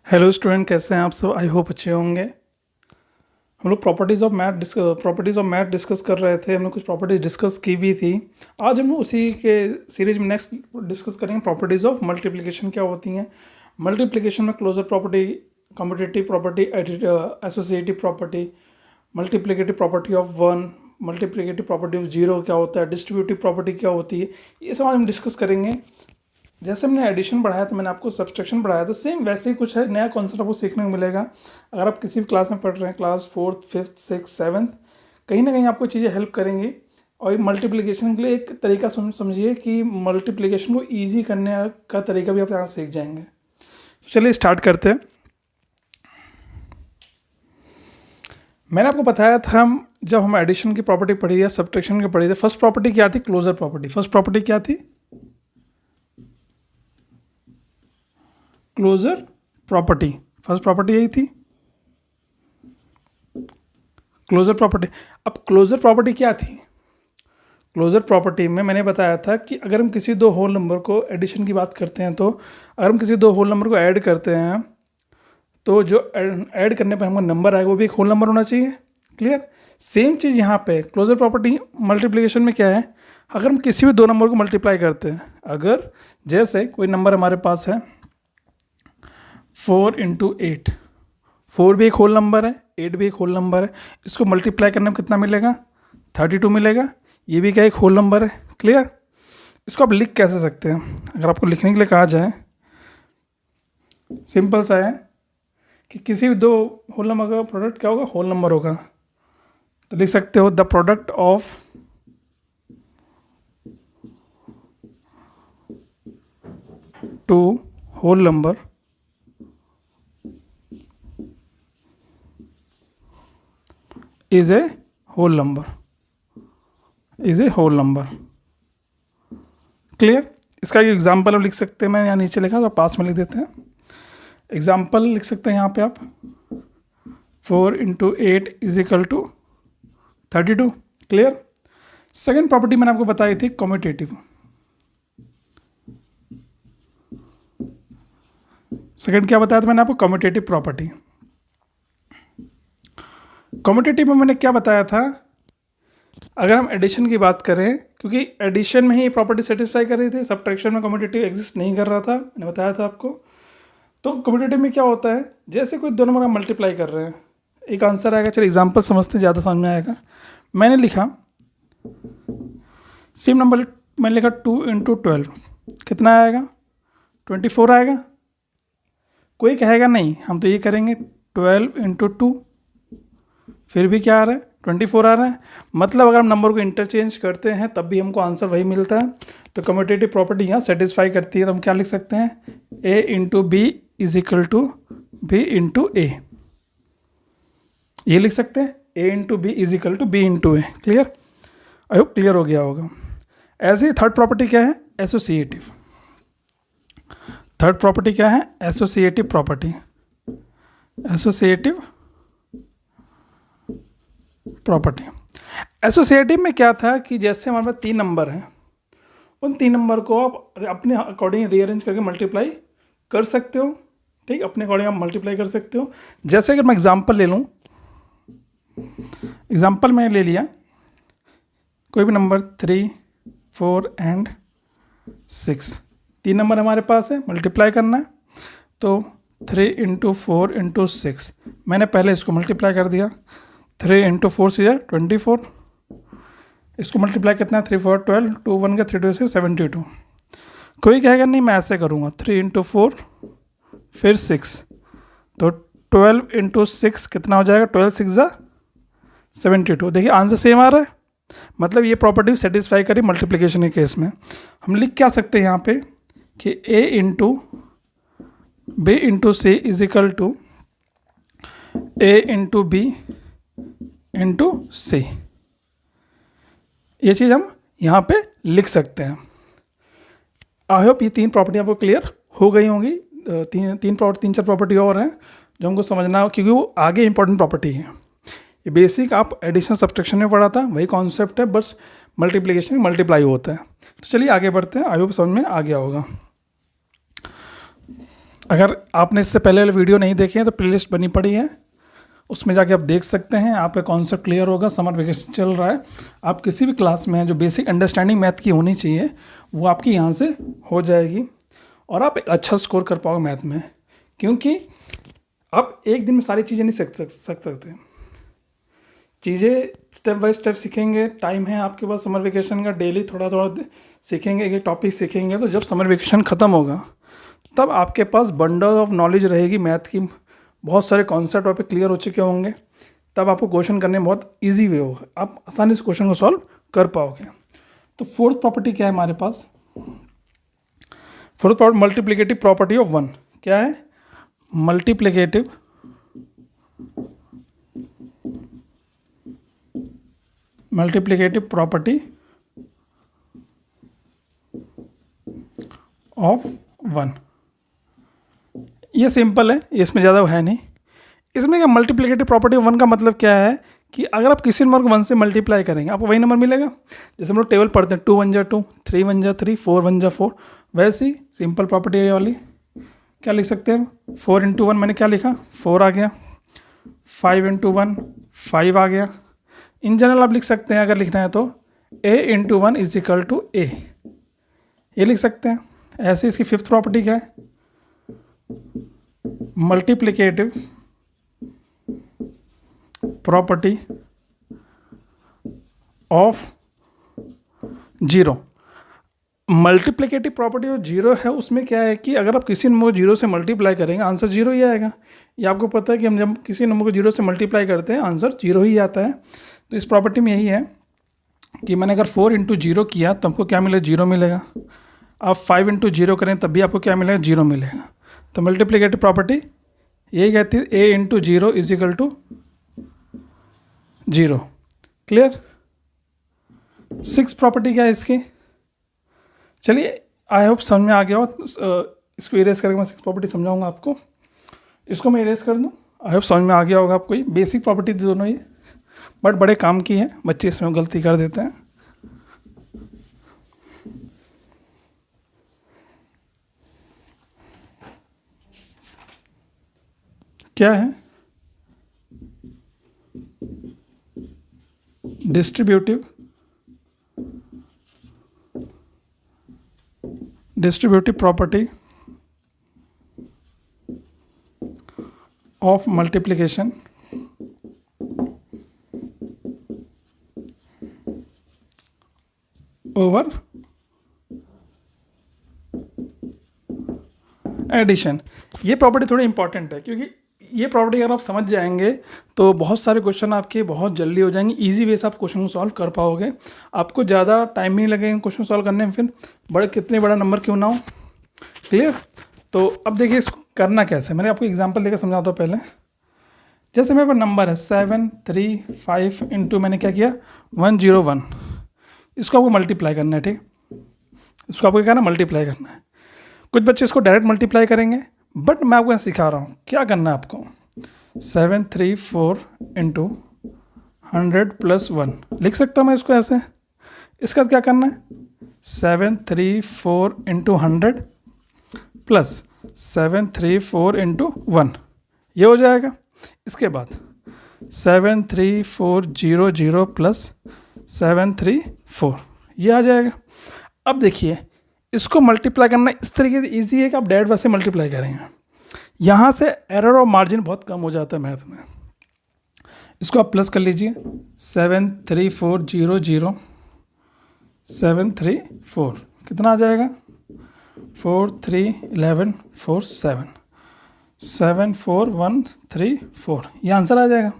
Hello student, कैसे हैं आप सब? आई होप अच्छे होंगे। हम लोग प्रॉपर्टीज़ ऑफ मैथ डिस्कस कर रहे थे। हम लोग कुछ प्रॉपर्टीज डिस्कस की भी थी। आज हम लोग उसी के सीरीज में नेक्स्ट डिस्कस करेंगे प्रॉपर्टीज़ ऑफ मल्टीप्लिकेशन क्या होती हैं। मल्टीप्लिकेशन में closure property, commutative property, associative property, multiplicative property of one, multiplicative property of zero क्या होता है, डिस्ट्रीब्यूटिव प्रॉपर्टी क्या होती है, ये सब आज हम डिस्कस करेंगे। जैसे हमने एडिशन पढ़ाया था, मैंने आपको सब्सट्रैक्शन पढ़ाया था, सेम वैसे ही कुछ है, नया कॉन्सेप्ट आपको सीखने को मिलेगा। अगर आप किसी भी क्लास में पढ़ रहे हैं, class 4th 5th 6th 7th, कहीं ना कहीं आपको चीज़ें हेल्प करेंगी। और मल्टीप्लिकेशन के लिए एक तरीका समझिए कि मल्टीप्लिकेशन को ईजी करने का तरीका भी आप यहाँ सीख जाएंगे। तो चलिए स्टार्ट करते हैं। मैंने आपको बताया था जब हम एडिशन की प्रॉपर्टी पढ़ी या सब्ट्रैक्शन की पढ़ी थी, फर्स्ट प्रॉपर्टी क्या थी? Closure property. फर्स्ट प्रॉपर्टी क्या थी? Closure property. फर्स्ट प्रॉपर्टी यही थी, क्लोजर प्रॉपर्टी। अब क्लोजर प्रॉपर्टी क्या थी? क्लोजर प्रॉपर्टी में मैंने बताया था कि अगर हम किसी दो होल नंबर को, एडिशन की बात करते हैं, तो अगर हम किसी दो होल नंबर को ऐड करते हैं तो जो ऐड करने पर हमको नंबर आएगा वो भी एक होल नंबर होना चाहिए। क्लियर? सेम चीज़ यहाँ पे क्लोजर प्रॉपर्टी मल्टीप्लिकेशन में क्या है? अगर हम किसी भी दो नंबर को मल्टीप्लाई करते हैं, अगर जैसे कोई नंबर हमारे पास है 4 × 8, 4 भी एक होल नंबर है, 8 भी एक होल नंबर है, इसको मल्टीप्लाई करने में कितना मिलेगा? 32 मिलेगा। ये भी क्या एक होल नंबर है। क्लियर? इसको आप लिख कैसे सकते हैं? अगर आपको लिखने के लिए कहा जाए, सिंपल सा है कि किसी भी दो होल नंबर का प्रोडक्ट क्या होगा? होल नंबर होगा। तो लिख सकते हो the product of two whole number is a whole number, is a whole number। Clear? इसका एक एग्जाम्पल आप लिख सकते हैं, मैं यहाँ नीचे लिखा तो पास में लिख देते हैं। एग्जाम्पल लिख सकते हैं यहाँ पे आप 4 × 8 = 32। क्लियर? सेकेंड प्रॉपर्टी मैंने आपको बताई थी कम्यूटेटिव। सेकेंड क्या बताया था मैंने आपको? Commutative property. कम्यूटेटिव में मैंने क्या बताया था? अगर हम एडिशन की बात करें, क्योंकि एडिशन में ही प्रॉपर्टी सेटिस्फाई कर रही थी, सब्ट्रैक्शन में कम्यूटेटिव एग्जिस्ट नहीं कर रहा था, मैंने बताया था आपको। तो कम्यूटेटिव में क्या होता है? जैसे कोई दो नंबर हम मल्टीप्लाई कर रहे हैं, एक आंसर आएगा। चलिए एग्जांपल समझते हैं, ज़्यादा समझ में आएगा। मैंने लिखा सेम नंबर, मैंने लिखा 2 × 12, कितना आएगा? 24 आएगा। कोई कहेगा नहीं, हम तो ये करेंगे 12 × 2, फिर भी क्या आ रहा है? 24 आ रहा है। मतलब अगर हम नंबर को इंटरचेंज करते हैं तब भी हमको आंसर वही मिलता है। तो कम्यूटेटिव प्रॉपर्टी यहाँ सेटिस्फाई करती है। तो हम क्या लिख सकते हैं? a × b = b × a। ये लिख सकते हैं a × b = b × a। Clear? I hope clear हो गया होगा। ऐसे ही थर्ड प्रॉपर्टी क्या है? एसोसिएटिव। थर्ड प्रॉपर्टी क्या है? Associative property. Associative property. Associative में क्या था कि जैसे हमारे पास 3 नंबर हैं, उन 3 नंबर को आप अपने अकॉर्डिंग रीअरेंज करके मल्टीप्लाई कर सकते हो। ठीक, अपने अकॉर्डिंग आप मल्टीप्लाई कर सकते हो। जैसे अगर मैं एग्जांपल ले लूँ, एग्जांपल मैंने ले लिया कोई भी नंबर 3, 4 एंड 6, 3 नंबर हमारे पास है, मल्टीप्लाई करना है। तो 3 × 4 × 6, मैंने पहले इसको मल्टीप्लाई कर दिया। 3 × 4 से 24, इसको मल्टीप्लाई कितना है? 3 4 12, 2 1 का 3 2 से 72। कोई कहेगा नहीं मैं ऐसे करूँगा, 3 × 4 फिर 6, तो 12 × 6 कितना हो जाएगा? 12 6 72। देखिए आंसर सेम आ रहा है। मतलब ये प्रॉपर्टी सेटिस्फाई करी मल्टीप्लिकेशन के केस में। हम लिख क्या सकते हैं यहाँ पे कि a × b × c = a × b × c। ये चीज़ हम यहाँ पे लिख सकते हैं। आई होप ये 3 प्रॉपर्टी आपको क्लियर हो गई होंगी। तीन चार प्रॉपर्टी और हैं जो हमको समझना हो, क्योंकि वो आगे इंपॉर्टेंट प्रॉपर्टी है। ये बेसिक आप एडिशन सब्ट्रैक्शन में पढ़ा था, वही कॉन्सेप्ट है, बस मल्टीप्लिकेशन मल्टीप्लाई होता है। तो चलिए आगे बढ़ते हैं। आई होप समझ में आ गया होगा। अगर आपने इससे पहले वाले वीडियो नहीं देखे हैं तो प्लेलिस्ट बनी पड़ी है, उसमें जाके आप देख सकते हैं, आपका कॉन्सेप्ट क्लियर होगा। समर वेकेशन चल रहा है, आप किसी भी क्लास में हैं, जो बेसिक अंडरस्टैंडिंग मैथ की होनी चाहिए वो आपकी यहाँ से हो जाएगी और आप एक अच्छा स्कोर कर पाओगे मैथ में, क्योंकि आप एक दिन में सारी चीज़ें नहीं सीख सकते। चीज़ें स्टेप बाय स्टेप सीखेंगे, टाइम है आपके पास समर वेकेशन का, डेली थोड़ा थोड़ा सीखेंगे, एक टॉपिक सीखेंगे, तो जब समर वेकेशन ख़त्म होगा तब आपके पास बंडल ऑफ नॉलेज रहेगी मैथ की, बहुत सारे कॉन्सेप्ट आप पे क्लियर हो चुके होंगे, तब आपको क्वेश्चन करने में बहुत ईजी वे होगा, आप आसानी से क्वेश्चन को सॉल्व कर पाओगे। तो फोर्थ प्रॉपर्टी क्या है हमारे पास? Fourth property multiplicative property of one. क्या है? Multiplicative property of one. ये सिंपल है, इसमें ज़्यादा है नहीं। इसमें क्या मल्टीप्लिकेटिव प्रॉपर्टी ऑफ वन का मतलब क्या है कि अगर आप किसी नंबर को वन से मल्टीप्लाई करेंगे आपको वही नंबर मिलेगा। जैसे हम लोग टेबल पढ़ते हैं, 2 1 जा 2, 3 1 जा 3, 4 1 जा 4, वैसी सिंपल प्रॉपर्टी है वाली। क्या लिख सकते हैं? 4 × 1 मैंने क्या लिखा? 4 आ गया। 5 × 1 5 आ गया। इन जनरल आप लिख सकते हैं, अगर लिखना है तो a × 1 = a, ये लिख सकते हैं। ऐसे इसकी फिफ्थ प्रॉपर्टी क्या है? Multiplicative property of zero. Multiplicative property of zero है, उसमें क्या है कि अगर आप किसी नंबर को जीरो से मल्टीप्लाई करेंगे आंसर जीरो ही आएगा। ये आपको पता है कि हम जब किसी नंबर को जीरो से मल्टीप्लाई करते हैं आंसर जीरो ही आता है। तो इस प्रॉपर्टी में यही है कि मैंने अगर 4 × 0 किया तो हमको क्या मिलेगा? जीरो मिलेगा। आप 5 × 0 करें तब भी आपको क्या मिलेगा? जीरो मिलेगा। तो मल्टीप्लिकेटिव प्रॉपर्टी यही कहती है a × 0 = 0। क्लियर? सिक्स प्रॉपर्टी क्या है इसकी? चलिए, आई होप समझ में आ गया हो। इसको इरेज करके मैं सिक्स प्रॉपर्टी समझाऊंगा आपको। इसको मैं इरेज कर दूं, आई होप समझ में आ गया होगा आपको। ये बेसिक प्रॉपर्टी दोनों ये, बट बड़े काम की है, बच्चे इसमें गलती कर देते हैं। क्या है? Distributive property of multiplication over addition. ये प्रॉपर्टी थोड़ी इंपॉर्टेंट है, क्योंकि ये प्रॉपर्टी अगर आप समझ जाएंगे तो बहुत सारे क्वेश्चन आपके बहुत जल्दी हो जाएंगे, इजी वे से आप क्वेश्चन को सॉल्व कर पाओगे। आपको ज़्यादा टाइम नहीं लगेगा क्वेश्चन सॉल्व करने में, फिर कितने बड़ा नंबर क्यों ना हो। क्लियर? तो अब देखिए इसको करना कैसे, मैंने आपको एग्जांपल देकर समझाता हूँ। पहले जैसे मेरे पास नंबर है 7 3 5 × मैंने क्या किया 101, इसको आपको मल्टीप्लाई करना है। ठीक, इसको आपको क्या करना? मल्टीप्लाई करना है। कुछ बच्चे इसको डायरेक्ट मल्टीप्लाई करेंगे, बट मैं आपको यहाँ सिखा रहा हूँ क्या करना है आपको। 7 3 4 × 100 + 1 लिख सकता हूँ मैं इसको ऐसे। इसका क्या करना है? 7 3 4 × 100 + 7 3 4 × 1, ये हो जाएगा। इसके बाद 7 3 4 0 0 + 7 3 4, ये आ जाएगा। अब देखिए इसको मल्टीप्लाई करना इस तरीके से ईजी है कि आप डायरेक्ट वैसे मल्टीप्लाई करेंगे। यहाँ से एरर और मार्जिन बहुत कम हो जाता है मैथ में। इसको आप प्लस कर लीजिए, 7 3 4 0 0 7 3 4, कितना आ जाएगा? 4 3 11 4 7 7 4 1 3 4, ये आंसर आ जाएगा।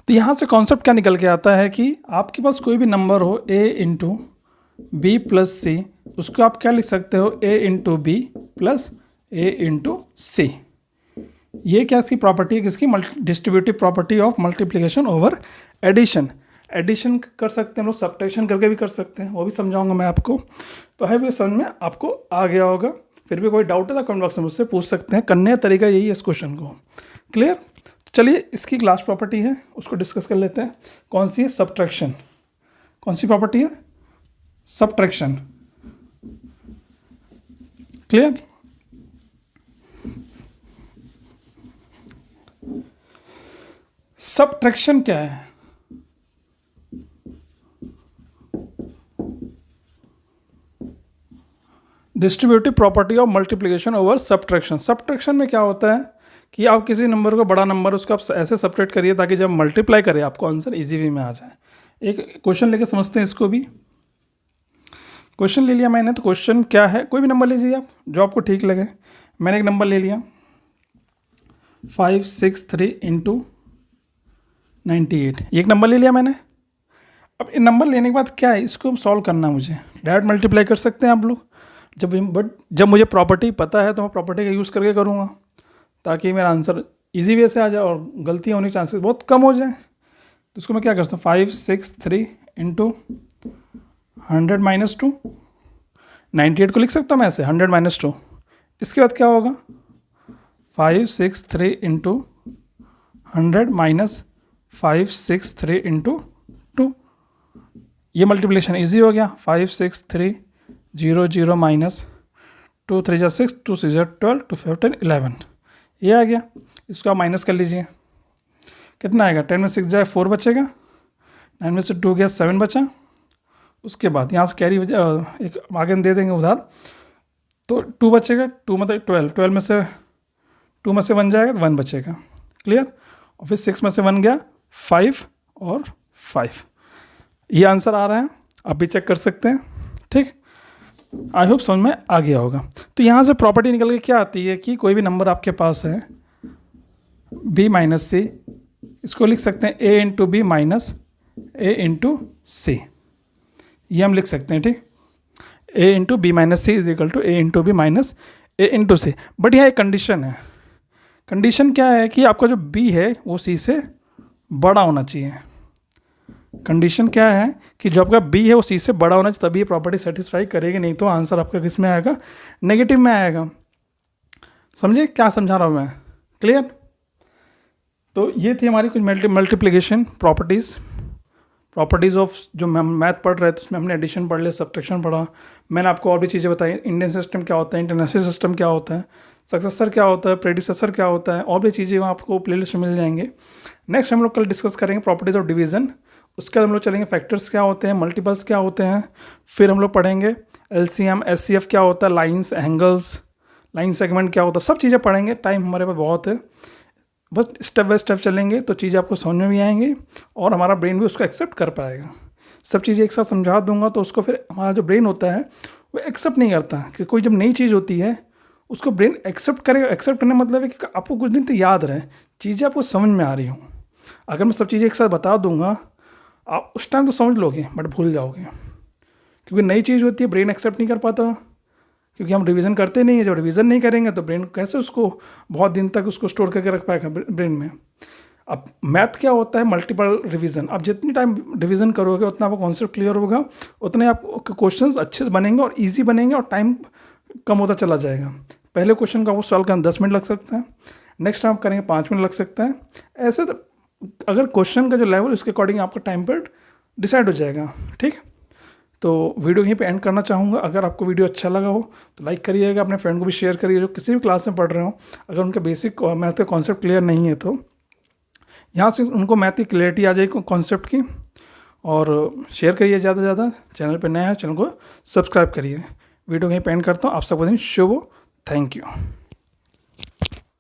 तो यहाँ से कॉन्सेप्ट क्या निकल के आता है कि आपके पास कोई भी नंबर हो a × b + c, उसको आप क्या लिख सकते हो? a × b + a × c। ये क्या इसकी प्रॉपर्टी है? किसकी? Distributive property of multiplication over addition. Addition कर सकते हैं लोग, सब्ट्रैक्शन करके भी कर सकते हैं, वो भी समझाऊंगा मैं आपको। तो है भी समझ में आपको आ गया होगा। फिर भी कोई डाउट है तो कमेंट बॉक्स में मुझसे पूछ सकते हैं। करने का तरीका यही है इस क्वेश्चन को। क्लियर? चलिए इसकी लास्ट प्रॉपर्टी है, उसको डिस्कस कर लेते हैं। कौन सी है? सब्ट्रैक्शन। कौन सी प्रॉपर्टी है? सब्ट्रैक्शन। क्लियर? सबट्रैक्शन क्या है? Distributive property of multiplication over subtraction. Subtraction में क्या होता है कि आप किसी नंबर को बड़ा नंबर उसको आप ऐसे सेपरेट करिए ताकि जब मल्टीप्लाई करें आपको आंसर इजी वे में आ जाए। एक क्वेश्चन लेके समझते हैं इसको भी। क्वेश्चन ले लिया मैंने, तो क्वेश्चन क्या है, कोई भी नंबर लीजिए आप जो आपको ठीक लगे। मैंने एक नंबर ले लिया 563 इंटू 98, एक नंबर ले लिया मैंने। अब ये नंबर लेने के बाद क्या है, इसको सॉल्व करना है मुझे। डायरेक्ट मल्टीप्लाई कर सकते हैं आप लोग, जब मुझे प्रॉपर्टी पता है तो मैं प्रॉपर्टी का यूज़ करके करूँगा ताकि मेरा आंसर इजी वे से आ जाए और गलती होने के चांसेस बहुत कम हो जाए। तो इसको मैं क्या करता हूँ, 563 इंटू 100 माइनस 2, 98 को लिख सकता हूँ मैं ऐसे 100 माइनस 2। इसके बाद क्या होगा 563 इंटू 100 माइनस 563 इंटू 2, ये मल्टीप्लिकेशन ईजी हो गया। 563 0 0 माइनस 2 3 6 2 6 12 2 5 10 11, ये आ गया। इसको आप माइनस कर लीजिए, कितना आएगा, 10 में 6 जाए 4 बचेगा, 9 में से 2 गया 7 बचा। उसके बाद यहाँ से कैरी एक आगे दे देंगे उधार, तो 2 बचेगा, 2 मतलब 12 में से 2 में से 1 जाएगा तो 1 बचेगा, क्लियर। और फिर 6 में से 1 गया 5 और 5, ये आंसर आ रहा है, आप भी चेक कर सकते हैं, ठीक। आई होप समझ में आ गया होगा। तो यहाँ से प्रॉपर्टी निकल के क्या आती है कि कोई भी नंबर आपके पास है b माइनस सी, इसको लिख सकते हैं a into B minus a into C, ये हम लिख सकते हैं, ठीक। a into B minus C is equal to a into B minus a into C. But यहाँ एक कंडीशन है। कंडीशन क्या है कि आपका जो b है वो c से बड़ा होना चाहिए। कंडीशन क्या है कि जो आपका b है वो c से बड़ा होना चाहिए, तभी ये प्रॉपर्टी सेटिस्फाई करेगी, नहीं तो आंसर आपका किस में आएगा, नेगेटिव में आएगा। समझे क्या समझा रहा हूँ मैं, क्लियर। तो ये थी हमारी कुछ मल्टीप्लिकेशन प्रॉपर्टीज़ ऑफ, जो मैथ पढ़ रहे थे उसमें हमने एडिशन पढ़ लिया, सब्ट्रैक्शन पढ़ा। मैंने आपको और भी चीज़ें बताई, इंडियन सिस्टम क्या होता है, इंटरनेशनल सिस्टम क्या होता है, सक्सेसर क्या होता है, प्रेडिसेसर क्या होता है, और भी चीज़ें वहाँ आपको प्लेलिस्ट में मिल जाएंगे। नेक्स्ट हम लोग कल डिस्कस करेंगे प्रॉपर्टीज़ ऑफ डिवीज़न, उसके बाद हम लोग चलेंगे फैक्टर्स क्या होते हैं, मल्टीपल्स क्या होते हैं, फिर हम लोग पढ़ेंगे LCM SCF क्या होता है, लाइन्स एंगल्स, लाइन सेगमेंट क्या होता है, सब चीज़ें पढ़ेंगे। टाइम हमारे पास बहुत है, बस स्टेप बाय स्टेप चलेंगे तो चीज़ें आपको समझ में भी आएंगी और हमारा ब्रेन भी उसको एक्सेप्ट कर पाएगा। सब चीज़ें एक साथ समझा दूंगा तो उसको फिर हमारा जो ब्रेन होता है वो एक्सेप्ट नहीं करता कि कोई जब नई चीज़ होती है उसको ब्रेन एक्सेप्ट करेगा। एक्सेप्ट करने मतलब है कि आपको कुछ दिन तो याद रहे, चीज़ें आपको समझ में आ रही हों। अगर मैं सब चीज़ें एक साथ बता दूंगा आप उस टाइम तो समझ लोगे बट भूल जाओगे, क्योंकि नई चीज़ होती है ब्रेन एक्सेप्ट नहीं कर पाता, क्योंकि हम रिवीजन करते नहीं है। जब रिवीजन नहीं करेंगे तो ब्रेन कैसे उसको बहुत दिन तक उसको स्टोर करके रख पाएगा ब्रेन में। अब मैथ क्या होता है, मल्टीपल रिवीजन। आप जितनी टाइम रिवीजन करोगे उतना आपको कॉन्सेप्ट क्लियर होगा, उतने आपको क्वेश्चंस अच्छे से बनेंगे और इजी बनेंगे और टाइम कम होता चला जाएगा। पहले क्वेश्चन का वो सॉल्व करना 10 मिनट लग सकता है, नेक्स्ट टाइम आप करेंगे 5 मिनट लग सकता है। ऐसे तो अगर क्वेश्चन का जो लेवल उसके अकॉर्डिंग आपका टाइम पीरियड डिसाइड हो जाएगा, ठीक। तो वीडियो यहीं पे एंड करना चाहूँगा। अगर आपको वीडियो अच्छा लगा हो तो लाइक करिएगा, अपने फ्रेंड को भी शेयर करिए जो किसी भी क्लास में पढ़ रहे हो। अगर उनका बेसिक मैथ का कॉन्सेप्ट क्लियर नहीं है तो यहाँ से उनको मैथ की क्लियरिटी आ जाएगी कॉन्सेप्ट की। और शेयर करिए ज़्यादा से ज़्यादा। चैनल पर नया है, चैनल को सब्सक्राइब करिए। वीडियो यहीं पे एंड करता हूँ। आप सबको दिन शुभ हो। Thank you.